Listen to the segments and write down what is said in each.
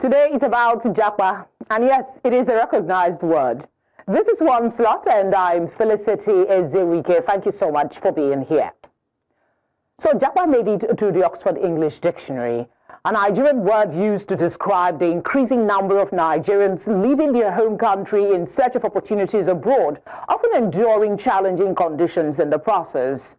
Today is about Japa, and yes, it is a recognized word. This is One Slot, and I'm Felicity Ezewuike. Thank you so much for being here. So Japa made it to the Oxford English Dictionary, a Nigerian word used to describe the increasing number of Nigerians leaving their home country in search of opportunities abroad, often enduring challenging conditions in the process.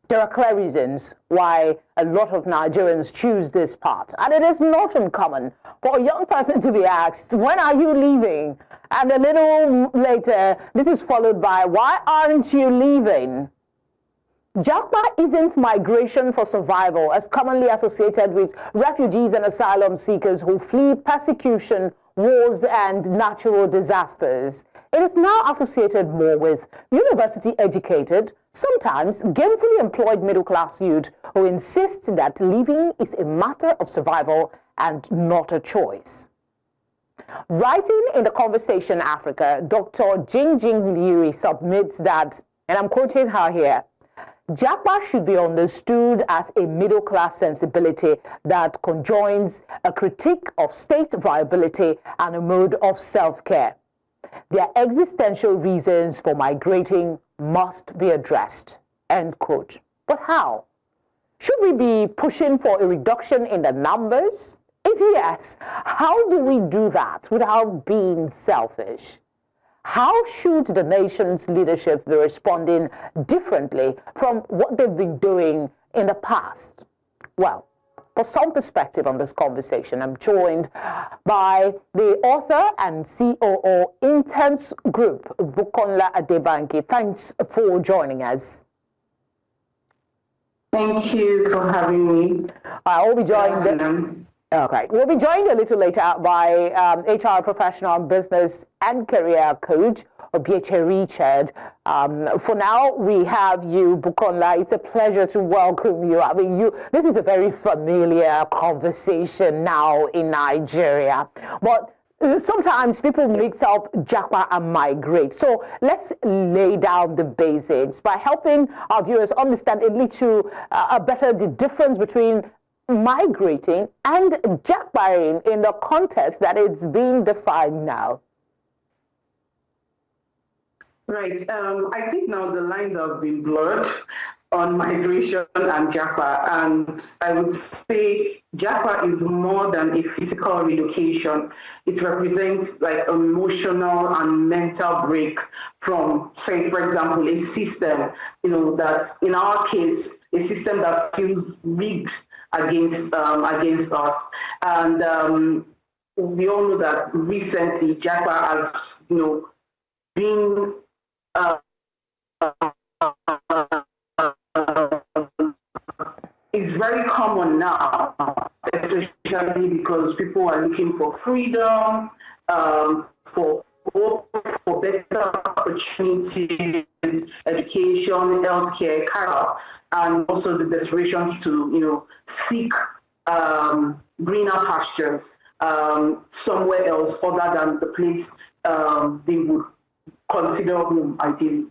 There are clear reasons why a lot of Nigerians choose this path, and it is not uncommon for a young person to be asked, when are you leaving? And a little later, this is followed by, why aren't you leaving? Japa isn't migration for survival, as commonly associated with refugees and asylum seekers who flee persecution, wars, and natural disasters. It is now associated more with university-educated, sometimes gainfully employed middle-class youth who insist that leaving is a matter of survival and not a choice. Writing in The Conversation Africa, Dr. Jing Jing Liu submits that, and I'm quoting her here, Japa should be understood as a middle-class sensibility that conjoins a critique of state viability and a mode of self-care. Their existential reasons for migrating must be addressed, end quote. But how? Should we be pushing for a reduction in the numbers? If yes, how do we do that without being selfish? How should the nation's leadership be responding differently from what they've been doing in the past? Well, for some perspective on this conversation, I'm joined by the author and COO Intense Group, Bukonla Adebakin. Thanks for joining us. Thank you for having me. We'll be joined. Okay, we'll be joined a little later by HR professional, business and career coach, Obiechie Richard. For now, we have you, Bukonla. It's a pleasure to welcome you. I mean, this is a very familiar conversation now in Nigeria, but sometimes people mix up Japa and migrate. So let's lay down the basics by helping our viewers understand a little better the difference between migrating and japaing in the context that it's being defined now. Right. I think now the lines have been blurred on migration and Japa, and I would say Japa is more than a physical relocation. It represents like emotional and mental break from, say, for example, a system, that in our case, a system that feels rigged against us. And we all know that recently Japa has, been is very common now, especially because people are looking for freedom, for hope, for better opportunities, education, healthcare, care, and also the desperation to, seek greener pastures somewhere else other than the place they would consider home, ideally.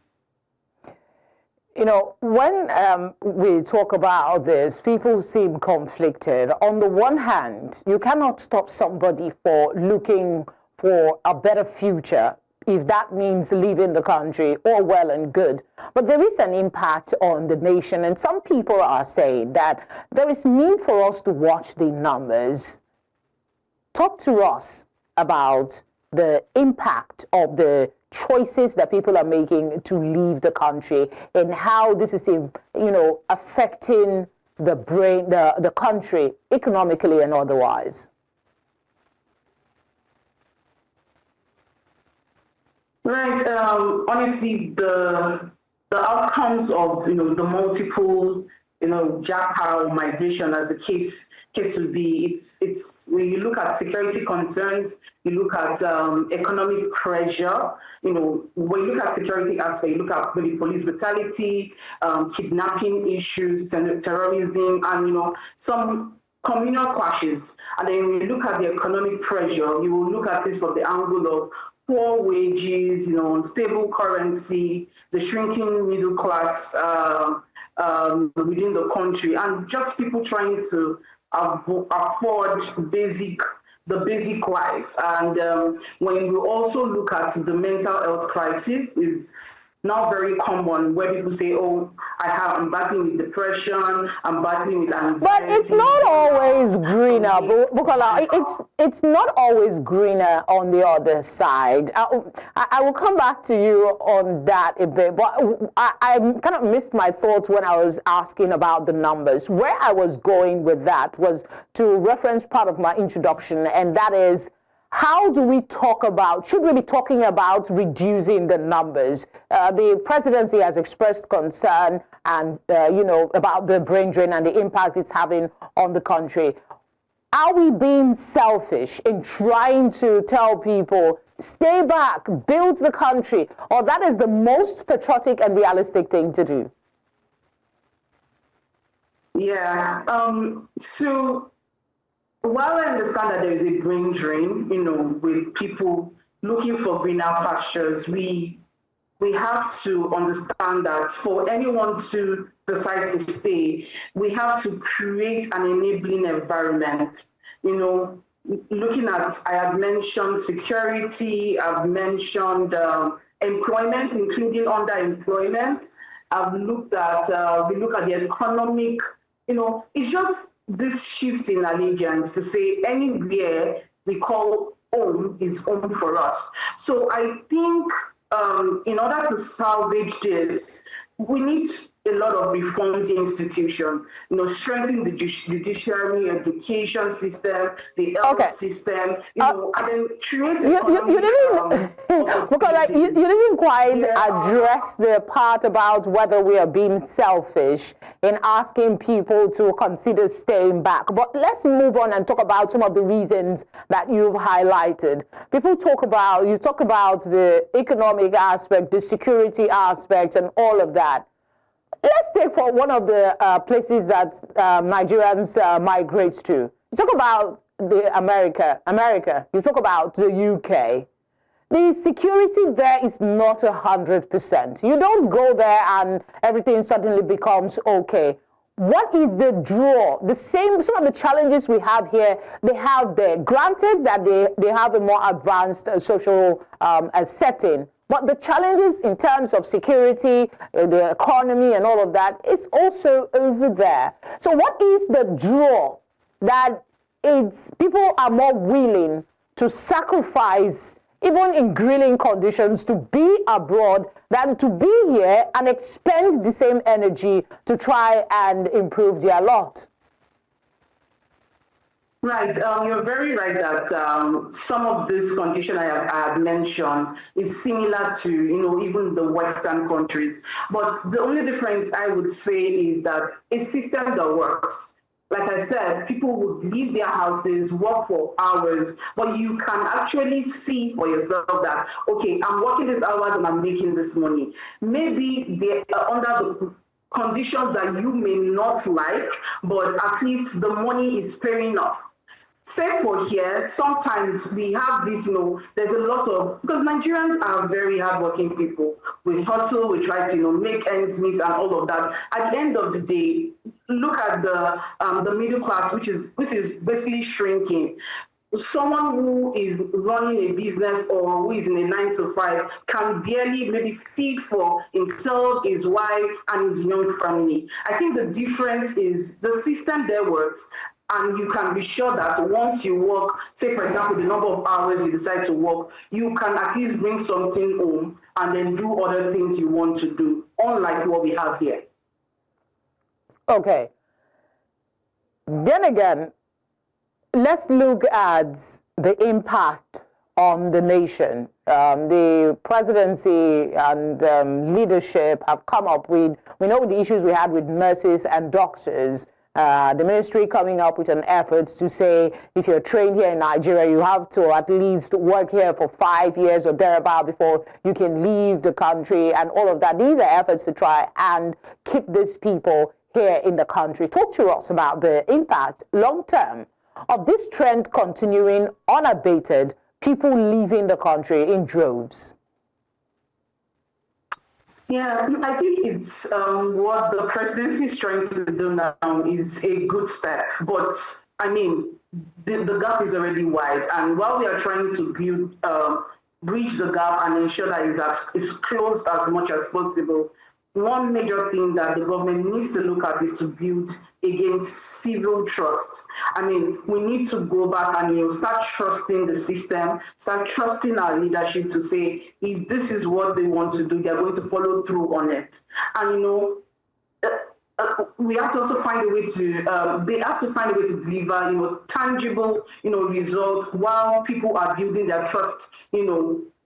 When we talk about this, people seem conflicted. On the one hand, you cannot stop somebody for looking for a better future if that means leaving the country, all well and good. But there is an impact on the nation, and some people are saying that there is need for us to watch the numbers. Talk to us about the impact of the choices that people are making to leave the country and how this is, affecting the country economically and otherwise. Right. Honestly, the outcomes of the multiple Japa or migration, as the case would be, it's when you look at security concerns, you look at economic pressure. When you look at security aspect, you look at maybe police brutality, kidnapping issues, terrorism, and some communal clashes. And then when you look at the economic pressure, you will look at it from the angle of poor wages, unstable currency, the shrinking middle class within the country, and just people trying to afford basic the basic life. And when we also look at the mental health crisis, is now very common where people say, "Oh, I'm battling with depression, I'm battling with anxiety." But it's not always greener, Bukonla. It's not always greener on the other side. I will come back to you on that a bit, but I kind of missed my thoughts when I was asking about the numbers. Where I was going with that was to reference part of my introduction, and that is, how do we talk about, should we be talking about reducing the numbers? The presidency has expressed concern and, about the brain drain and the impact it's having on the country. Are we being selfish in trying to tell people, stay back, build the country, or that is the most patriotic and realistic thing to do? Yeah. So while I understand that there is a brain drain, with people looking for greener pastures, we have to understand that for anyone to decide to stay, we have to create an enabling environment. Looking at, I have mentioned security, I've mentioned employment, including underemployment. We look at the economic, it's just this shift in allegiance to say anywhere we call home is home for us. So I think in order to salvage this, we need a lot of reformed institutions, strengthen the judiciary, education system, the health system, and then create you didn't quite address the part about whether we are being selfish in asking people to consider staying back. But let's move on and talk about some of the reasons that you've highlighted. You talk about the economic aspect, the security aspects, and all of that. Let's take for one of the places that Nigerians migrate to. You talk about America. You talk about the UK. The security there is not 100%. You don't go there and everything suddenly becomes okay. What is the draw? Some of the challenges we have here, they have there. Granted that they have a more advanced social setting, but the challenges in terms of security, the economy and all of that is also over there. So what is the draw that people are more willing to sacrifice, even in grilling conditions, to be abroad than to be here and expend the same energy to try and improve their lot? Right, you're very right that some of this condition I have mentioned is similar to, even the Western countries. But the only difference I would say is that a system that works. Like I said, people would leave their houses, work for hours, but you can actually see for yourself that, okay, I'm working these hours and I'm making this money. Maybe they're under the conditions that you may not like, but at least the money is paying off. Say for here, sometimes we have this, there's a lot of, because Nigerians are very hardworking people. We hustle, we try to, make ends meet and all of that. At the end of the day, look at the middle class, which is basically shrinking. Someone who is running a business or who is in a 9-to-5 can barely maybe feed for himself, his wife, and his young family. I think the difference is the system there works. And you can be sure that once you work, say for example, the number of hours you decide to work, you can at least bring something home and then do other things you want to do, unlike what we have here. Okay. Then again, let's look at the impact on the nation. The presidency and leadership have come up with, we know the issues we had with nurses and doctors. The ministry coming up with an effort to say, if you're trained here in Nigeria, you have to at least work here for 5 years or thereabout before you can leave the country and all of that. These are efforts to try and keep these people here in the country. Talk to us about the impact long term of this trend continuing unabated, people leaving the country in droves. Yeah, I think it's what the presidency is trying to do now is a good step, but I mean, the gap is already wide. And while we are trying to build, bridge the gap and ensure that it's closed as much as possible, one major thing that the government needs to look at is to build again civil trust. I mean, we need to go back and start trusting the system, start trusting our leadership to say if this is what they want to do, they're going to follow through on it. And we have to also find a way to, they have to find a way to deliver, tangible, results while people are building their trust,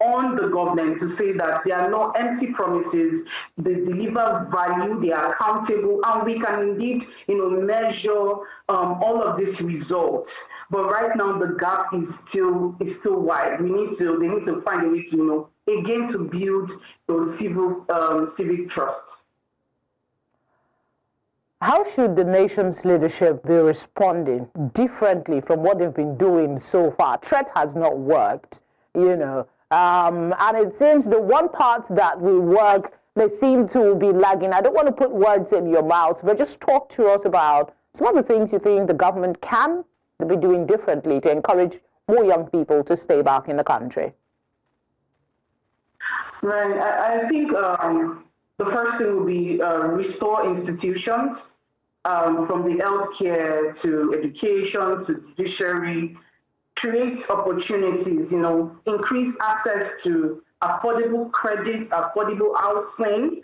on the government to say that there are no empty promises, they deliver value, they are accountable, and we can indeed, measure all of these results. But right now the gap is still wide. They need to find a way to, again, to build those civic trust. How should the nation's leadership be responding differently from what they've been doing so far? Threat has not worked, and it seems the one part that will work, they seem to be lagging. I don't want to put words in your mouth, but just talk to us about some of the things you think the government can be doing differently to encourage more young people to stay back in the country. Right. I think the first thing will be restore institutions, from the healthcare to education to judiciary, create opportunities, increase access to affordable credit, affordable housing,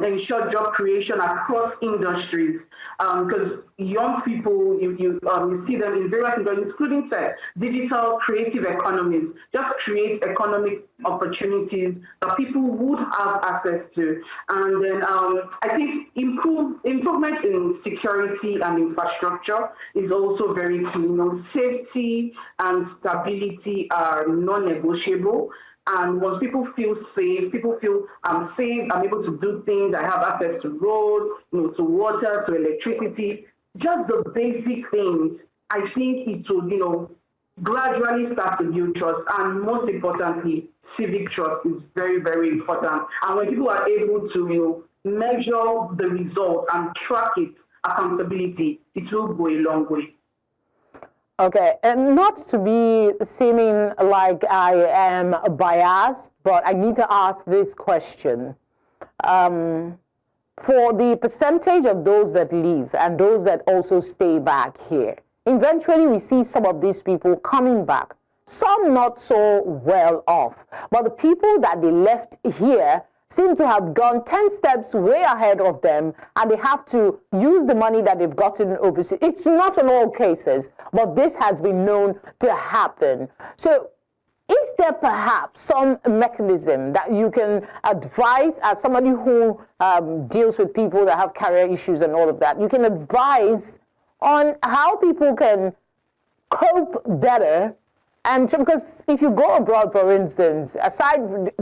ensure job creation across industries, because young people, you see them in various industries, including tech, digital, creative economies. Just create economic opportunities that people would have access to, and then I think improvement in security and infrastructure is also very key. Safety and stability are non-negotiable. And once people feel safe, people feel I'm safe, I'm able to do things, I have access to road, to water, to electricity, just the basic things, I think it will, gradually start to build trust. And most importantly, civic trust is very, very important. And when people are able to, measure the result and track it, accountability, it will go a long way. Okay, and not to be seeming like I am biased, but I need to ask this question. For the percentage of those that leave and those that also stay back here, eventually we see some of these people coming back, some not so well off, but the people that they left here seem to have gone 10 steps way ahead of them, and they have to use the money that they've gotten overseas. It's not in all cases, but this has been known to happen. So is there perhaps some mechanism that you can advise as somebody who deals with people that have career issues and all of that? You can advise on how people can cope better. And because if you go abroad, for instance, they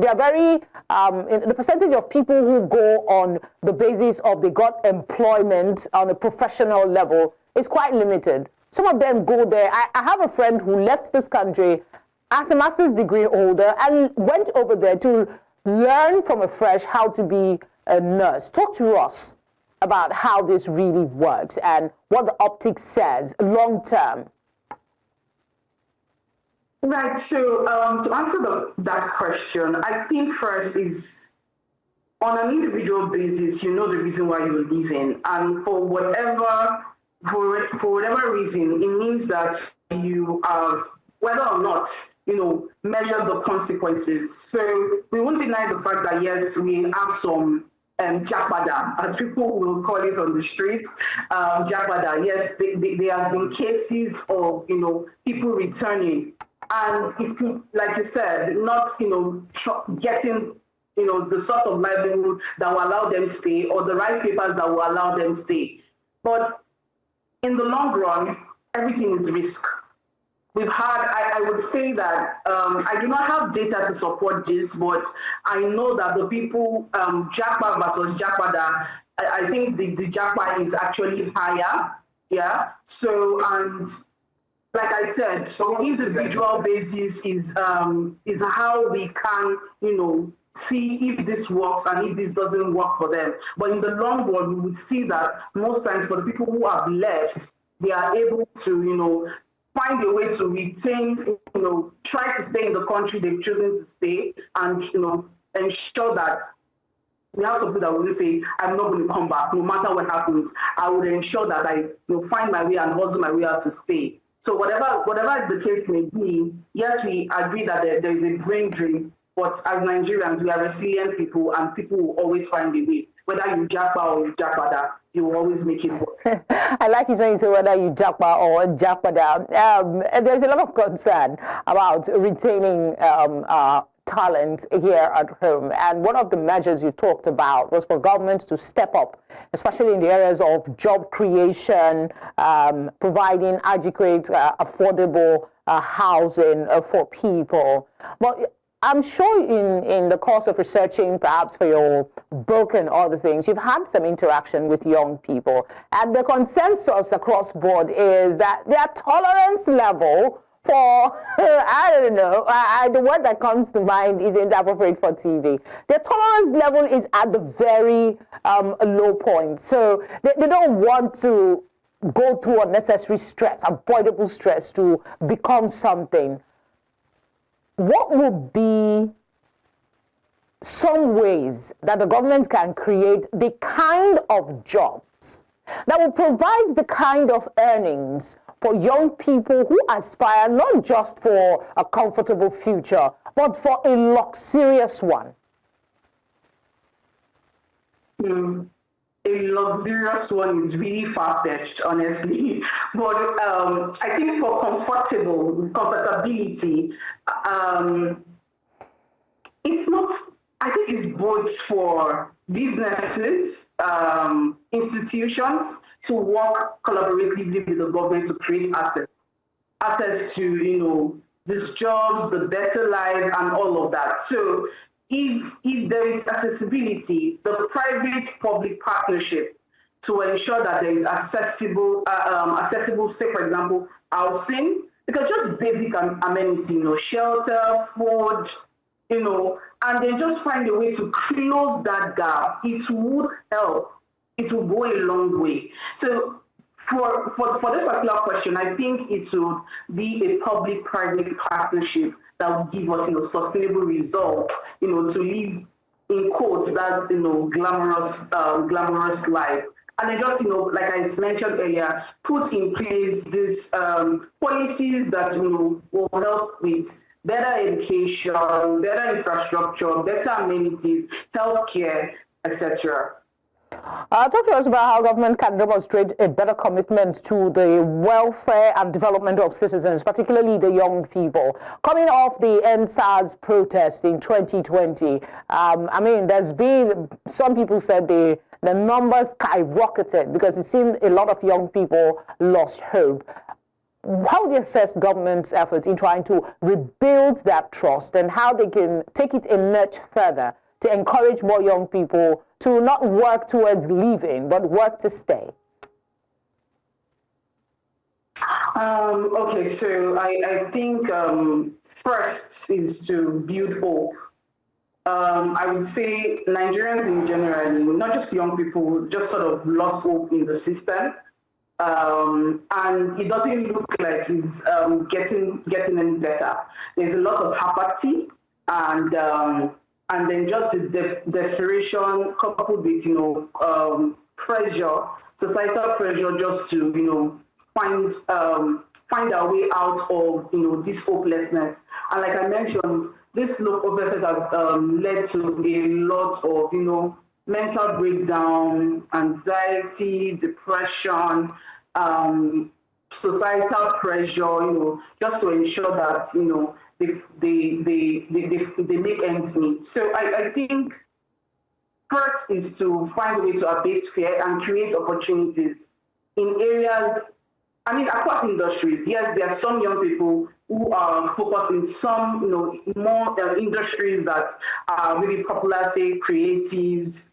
are very, the percentage of people who go on the basis of they got employment on a professional level is quite limited. Some of them go there. I have a friend who left this country as a master's degree holder and went over there to learn from afresh how to be a nurse. Talk to us about how this really works and what the optics says long term. Right. So to answer that question, I think first is on an individual basis, the reason why you're leaving, and for whatever reason, it means that you have, whether or not, measure the consequences. So we won't deny the fact that yes, we have some Japa, as people will call it on the streets, Japa. Yes, there have been cases of people returning. And it's, like you said, not, getting, the sort of livelihood that will allow them stay or the right papers that will allow them stay. But in the long run, everything is risk. We've had, I would say that, I do not have data to support this, but I know that the people, Japa versus Japa, I think the Japa is actually higher. Yeah. So, and like I said, so individual basis is how we can, see if this works and if this doesn't work for them. But in the long run, we would see that most times for the people who have left, they are able to, find a way to retain, try to stay in the country they've chosen to stay, and, ensure that we have some people that will say, I'm not going to come back, no matter what happens. I would ensure that I find my way and hustle my way out to stay. So whatever the case may be, yes, we agree that there is a brain drain, but as Nigerians, we are resilient people, and people will always find a way. Whether you Japa or you Japada, you will always make it work. I like it when you say whether you Japa or Japada. There's a lot of concern about retaining talent here at home. And one of the measures you talked about was for government to step up, especially in the areas of job creation, providing adequate, affordable housing for people. But I'm sure in the course of researching, perhaps for your book and other things, you've had some interaction with young people. And the consensus across board is that their tolerance level for, I don't know, the word that comes to mind isn't appropriate for TV. Their tolerance level is at the very low point. So they don't want to go through unnecessary stress, avoidable stress to become something. What would be some ways that the government can create the kind of jobs that will provide the kind of earnings for young people who aspire not just for a comfortable future, but for a luxurious one? A luxurious one is really far-fetched, honestly. But I think for comfortability, it's not, I think it's both for businesses, institutions to work collaboratively with the government to create access to, these jobs, the better life, and all of that. So if there is accessibility, the private-public partnership to ensure that there is accessible, say, for example, housing, because just basic amenity, shelter, food, and then just find a way to close that gap, it would help. It will go a long way. So for this particular question, I think it would be a public-private partnership that will give us, sustainable results, to live, in quotes, that, glamorous life. And then just, like I mentioned earlier, put in place these policies that, will help with better education, better infrastructure, better amenities, healthcare, etc. Talk to us about how government can demonstrate a better commitment to the welfare and development of citizens, particularly the young people. Coming off the EndSARS protest in 2020, there's been, some people said the numbers skyrocketed because it seemed a lot of young people lost hope. How do you assess government's efforts in trying to rebuild that trust, and how they can take it a notch further to encourage more young people to not work towards leaving, but work to stay? Okay, so I think first is to build hope. I would say Nigerians in general, not just young people, just sort of lost hope in the system. And it doesn't look like it's getting any better. There's a lot of apathy, and then just the desperation coupled with pressure, societal pressure, just to find our way out of this hopelessness. And like I mentioned, this hopelessness has led to a lot of mental breakdown, anxiety, depression, societal pressure, just to ensure that they make ends meet. So I think first is to find a way to abate fear and create opportunities in areas, across industries. Yes, there are some young people who are focused in some, more industries that are really popular, say creatives,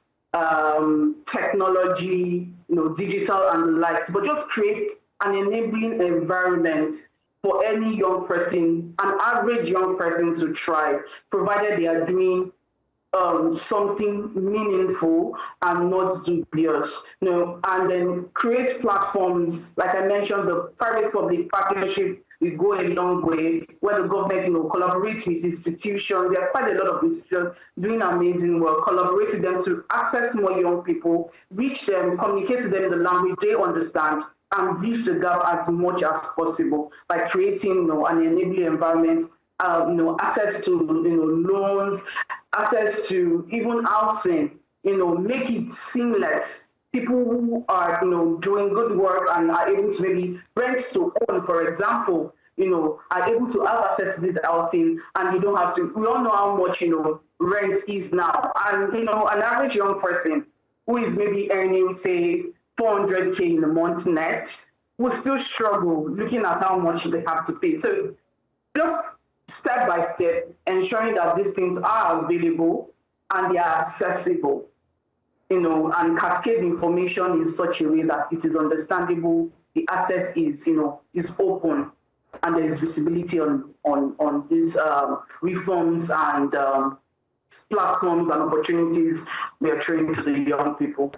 technology, digital and the likes, but just create an enabling environment for any young person, an average young person, to thrive, provided they are doing something meaningful and not dubious, and then create platforms, like I mentioned, the private-public partnership will go a long way, where the government, collaborates with institutions. There are quite a lot of institutions doing amazing work, collaborate with them to access more young people, reach them, communicate to them in the language they understand, and bridge the gap as much as possible by creating, an enabling environment, access to, loans, access to even housing, make it seamless. People who are, doing good work and are able to maybe rent to own, for example, are able to have access to this housing, and you don't have to. We all know how much, rent is now, and an average young person who is maybe earning, say, 400K in a month net will still struggle looking at how much they have to pay. So just step by step, ensuring that these things are available and they are accessible, and cascade information in such a way that it is understandable, the access is, is open, and there is visibility on these reforms and platforms and opportunities we are throwing to the young people.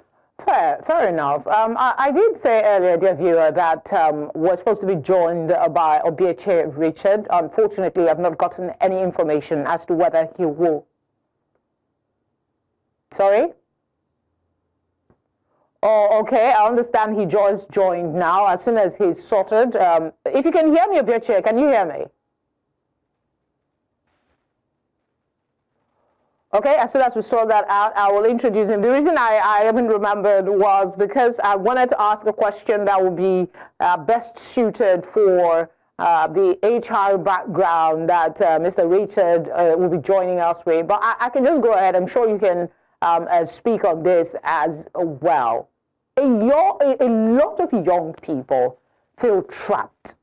Fair enough. I did say earlier, dear viewer, that we're supposed to be joined by Obiechie Richard. Unfortunately, I've not gotten any information as to whether he will. Sorry? Oh, okay. I understand he just joined now. As soon as he's sorted. If you can hear me, Obiechie, can you hear me? Okay, as soon as we sort that out, I will introduce him. The reason I haven't remembered was because I wanted to ask a question that would be best suited for the HR background that Mr. Richard will be joining us with. But I can just go ahead. I'm sure you can speak on this as well. A lot of young people feel trapped.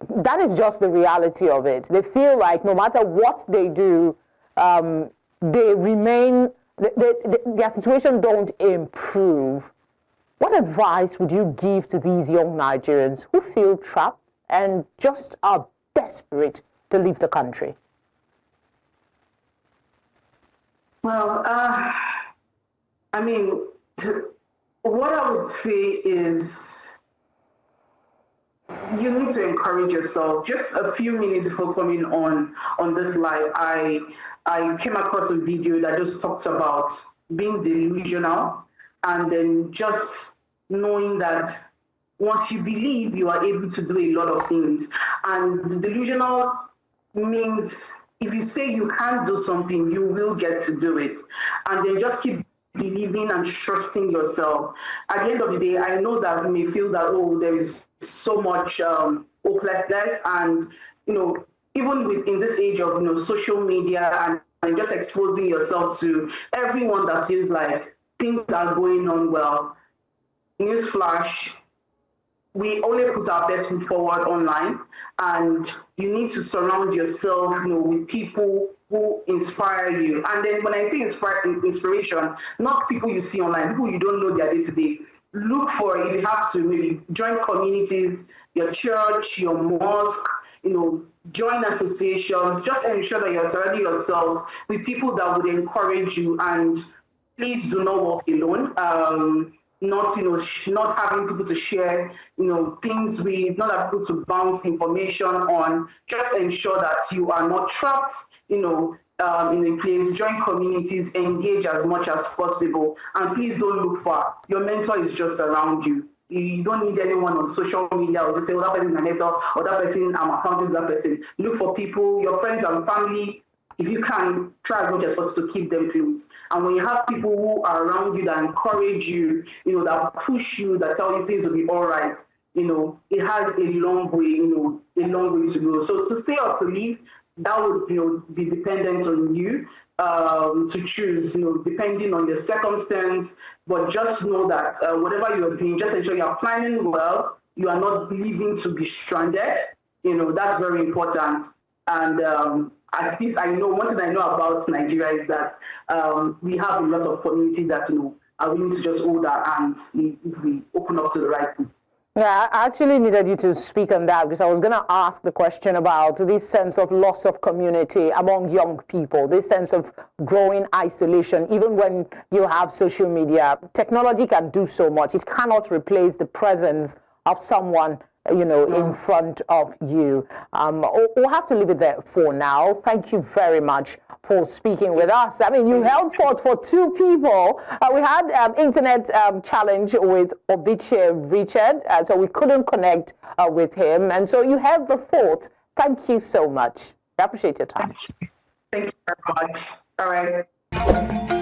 That is just the reality of it. They feel like no matter what they do, they remain, their situation don't improve. What advice would you give to these young Nigerians who feel trapped and just are desperate to leave the country? Well, I mean, what I would say is you need to encourage yourself. Just a few minutes before coming on this live, I came across a video that just talked about being delusional, and then just knowing that once you believe, you are able to do a lot of things. And delusional means if you say you can't do something, you will get to do it. And then just keep believing and trusting yourself. At the end of the day, I know that you may feel that, oh, there is so much hopelessness, and even in this age of social media and just exposing yourself to everyone that feels like things are going on well. Newsflash, we only put our best foot forward online, and you need to surround yourself with people who inspire you. And then when I say inspiration, not people you see online, people you don't know their day-to-day. Look for, if you have to, maybe join communities, your church, your mosque, join associations. Just ensure that you're surrounding yourself with people that would encourage you, and please do not walk alone. Not having people to share things with, not having people to bounce information on. Just ensure that you are not trapped in a place. Join communities, engage as much as possible, and please don't look far. Your mentor is just around you. You don't need anyone on social media or to say, oh, that person is my mentor, or that person, I'm accounting to that person. Look for people, your friends and family. If you can, try as much as possible to keep them close. And when you have people who are around you that encourage you, that push you, that tell you things will be all right, it has a long way to go. So to stay or to leave, that would be dependent on you to choose, depending on your circumstance. But just know that whatever you're doing, just ensure you're planning well. You are not leaving to be stranded. That's very important. And at least I know, one thing I know about Nigeria is that we have a lot of community that are willing to just hold our hands if we open up to the right people. Yeah, I actually needed you to speak on that because I was going to ask the question about this sense of loss of community among young people, this sense of growing isolation, even when you have social media. Technology can do so much. It cannot replace the presence of someone, in front of you. We'll have to leave it there for now. Thank you very much for speaking with us. I mean, you held forth for two people. We had internet challenge with Obiechie Richard, so we couldn't connect with him. And so you held the fort. Thank you so much. I appreciate your time. Thank you very much. All right.